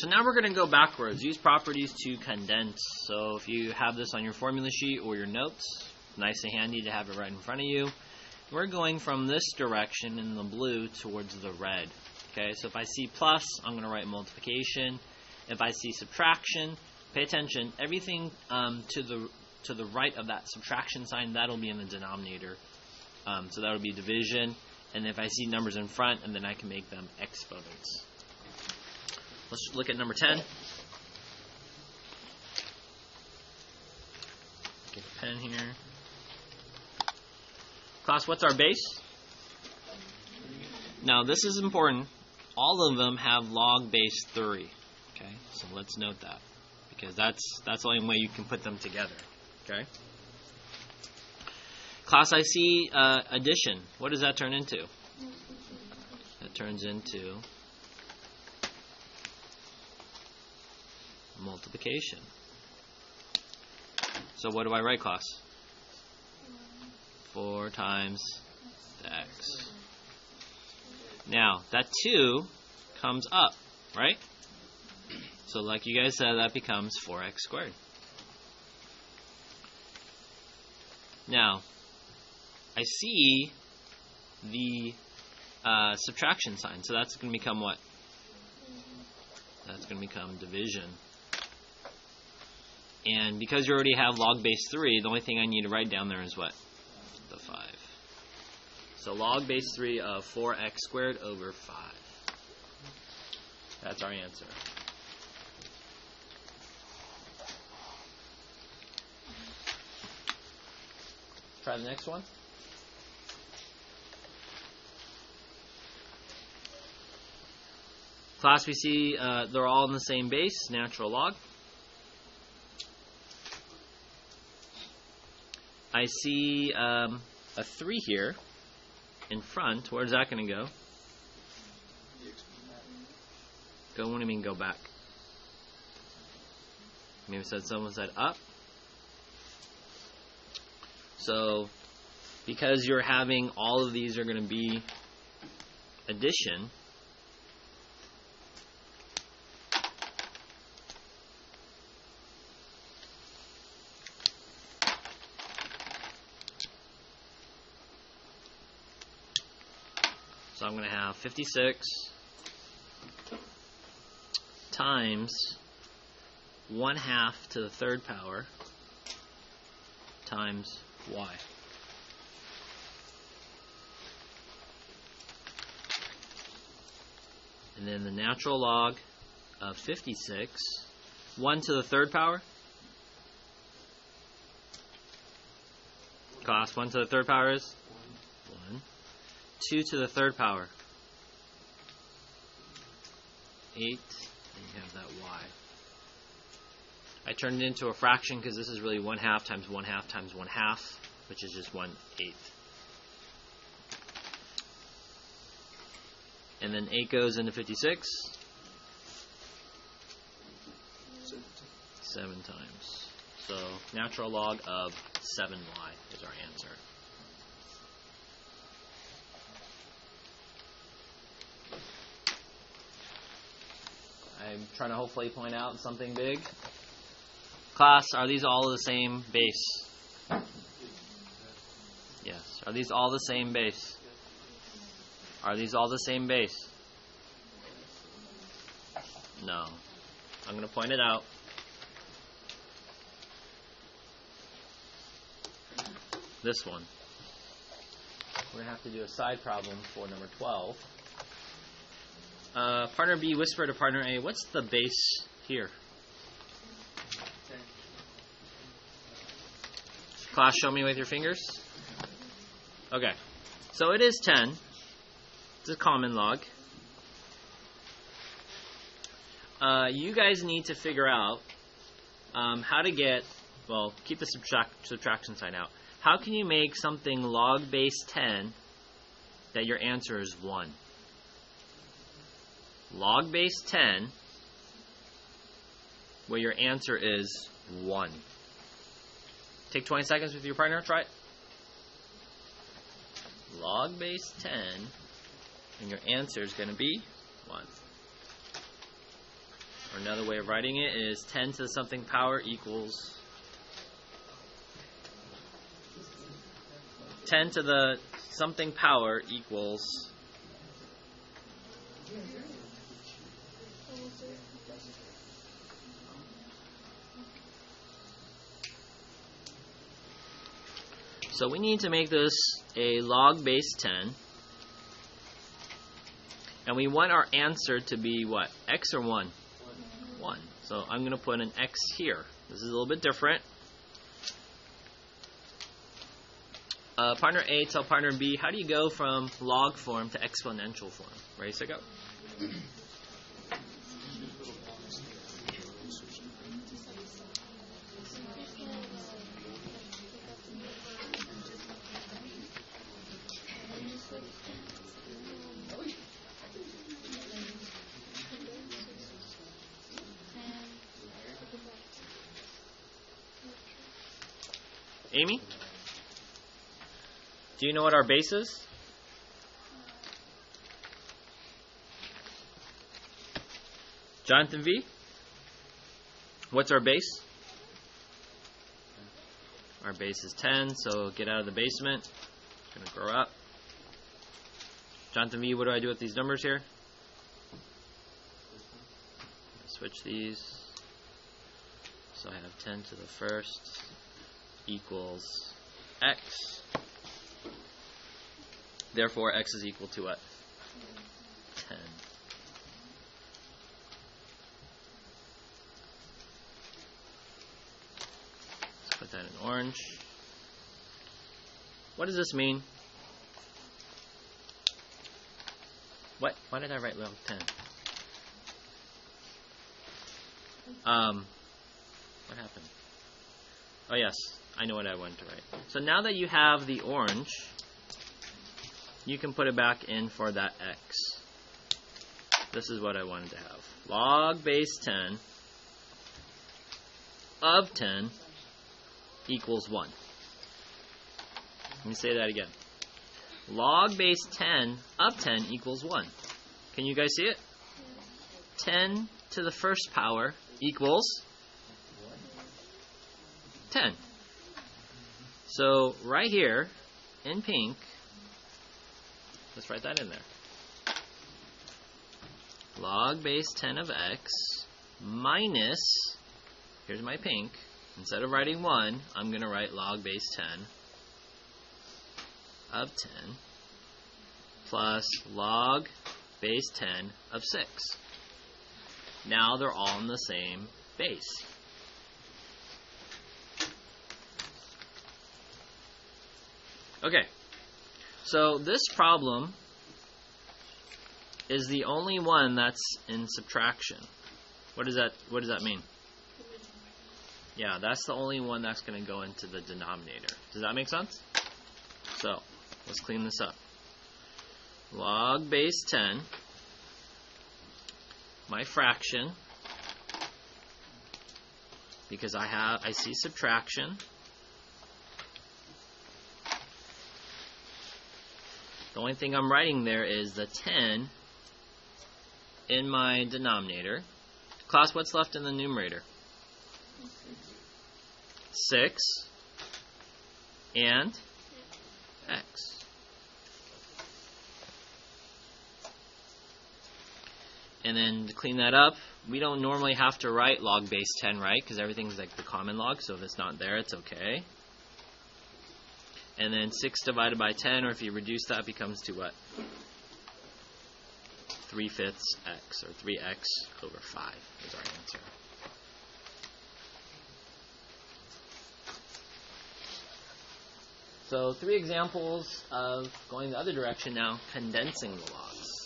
So now we're going to go backwards. Use properties to condense. So if you have this on your formula sheet or your notes, nice and handy to have it right in front of you. We're going from this direction in the blue towards the red. Okay, so if I see plus, I'm going to write multiplication. If I see subtraction, pay attention. Everything to the right of that subtraction sign, that'll be in the denominator. So that'll be division. And if I see numbers in front, and then I can make them exponents. Let's look at number 10. Get a pen here. Class, what's our base? Now, this is important. All of them have log base 3. Okay, so let's note that, because that's the only way you can put them together. Okay. Class, I see addition. What does that turn into? That turns into multiplication. So what do I write, class? 4 times the x. Now, that 2 comes up, right? So like you guys said, that becomes 4x squared. Now, I see the subtraction sign. So that's going to become what? That's going to become division. And because you already have log base 3, the only thing I need to write down there is what? The 5. So log base 3 of 4x squared over 5. That's our answer. Try the next one. Class, we see they're all in the same base, natural log. I see a 3 here in front. Where's that going to go? Go. What do you mean go back? Maybe someone said up. So, because you're having all of these are going to be addition, so I'm going to have 56 times 1/2 to the 3rd power times y. And then the natural log of 56, 1 to the 3rd power. Class, 1 to the 3rd power is 1. 2 to the 3rd power, 8, and you have that y. I turned it into a fraction because this is really 1/2 times 1/2 times 1/2, which is just 1/8. And then 8 goes into 56. 7 times. So natural log of 7y is our answer. I'm trying to hopefully point out something big. Class, are these all the same base? Yes. Are these all the same base? Are these all the same base? No. I'm going to point it out. This one. We're going to have to do a side problem for number 12. Partner B whispered to partner A, what's the base here? Class, show me with your fingers. Okay. So it is 10. It's a common log. You guys need to figure out how to get, well, keep the subtraction sign out. How can you make something log base 10 that your answer is 1? Log base 10 where your answer is 1. Take 20 seconds with your partner. Try it. Log base 10 and your answer is going to be 1. Or another way of writing it is 10 to the something power equals 10 to the something power equals so we need to make this a log base 10. And we want our answer to be what? X or 1? 1. So I'm going to put an X here. This is a little bit different. Partner A, tell partner B, how do you go from log form to exponential form? Ready, set, go. Amy? Do you know what our base is? Jonathan V? What's our base? Our base is 10, so get out of the basement. It's going to grow up. Jonathan V, what do I do with these numbers here? Switch these. So I have 10 to the first equals X. Therefore, X is equal to what? 10. Let's put that in orange. What does this mean? What? Why did I write log 10? What happened? Oh yes, I know what I wanted to write. So now that you have the orange, you can put it back in for that X. This is what I wanted to have. Log base 10 of 10 equals 1. Let me say that again. Log base 10 of 10 equals 1. Can you guys see it? 10 to the first power equals 10. So right here in pink, let's write that in there. Log base 10 of X minus, here's my pink, instead of writing 1, I'm going to write log base 10 of 10 plus log base 10 of 6. Now they're all in the same base. Okay, so this problem is the only one that's in subtraction. What does that mean? Yeah, that's the only one that's going to go into the denominator. Does that make sense? So, let's clean this up. Log base 10, my fraction, because I see subtraction. The only thing I'm writing there is the 10 in my denominator. Class, what's left in the numerator? 6 and X. And then to clean that up, we don't normally have to write log base 10, right? Because everything's like the common log, so if it's not there, it's okay. And then 6 divided by 10, or if you reduce that, becomes to what? 3/5 X, or 3X over 5 is our answer. So 3 examples of going the other direction now, condensing the logs.